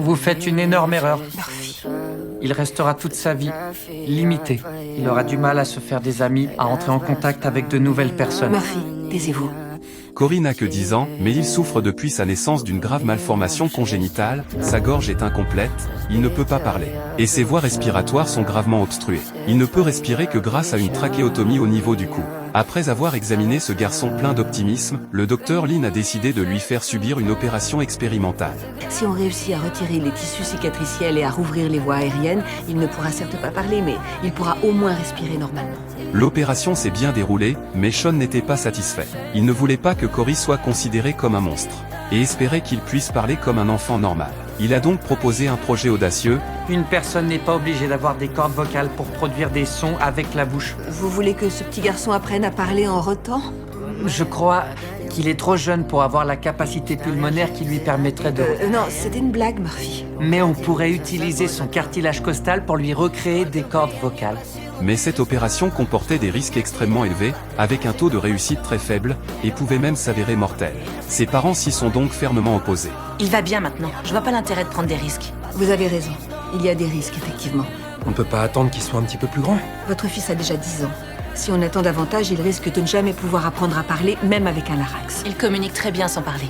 Vous faites une énorme erreur. Murphy. Il restera toute sa vie limité. Il aura du mal à se faire des amis, à entrer en contact avec de nouvelles personnes. Murphy, taisez-vous. Cory n'a que 10 ans, mais il souffre depuis sa naissance d'une grave malformation congénitale, sa gorge est incomplète, il ne peut pas parler. Et ses voies respiratoires sont gravement obstruées. Il ne peut respirer que grâce à une trachéotomie au niveau du cou. Après avoir examiné ce garçon plein d'optimisme, le docteur Lynn a décidé de lui faire subir une opération expérimentale. Si on réussit à retirer les tissus cicatriciels et à rouvrir les voies aériennes, il ne pourra certes pas parler, mais il pourra au moins respirer normalement. L'opération s'est bien déroulée, mais Sean n'était pas satisfait. Il ne voulait pas que Cory soit considéré comme un monstre, et espérait qu'il puisse parler comme un enfant normal. Il a donc proposé un projet audacieux. Une personne n'est pas obligée d'avoir des cordes vocales pour produire des sons avec la bouche. Vous voulez que ce petit garçon apprenne à parler en rotant? Je crois qu'il est trop jeune pour avoir la capacité pulmonaire qui lui permettrait de... Non, c'était une blague, Murphy. Mais on pourrait utiliser son cartilage costal pour lui recréer des cordes vocales. Mais cette opération comportait des risques extrêmement élevés, avec un taux de réussite très faible, et pouvait même s'avérer mortel. Ses parents s'y sont donc fermement opposés. Il va bien maintenant. Je vois pas l'intérêt de prendre des risques. Vous avez raison. Il y a des risques, effectivement. On peut pas attendre qu'il soit un petit peu plus grand. Votre fils a déjà 10 ans. Si on attend davantage, il risque de ne jamais pouvoir apprendre à parler, même avec un larynx. Il communique très bien sans parler.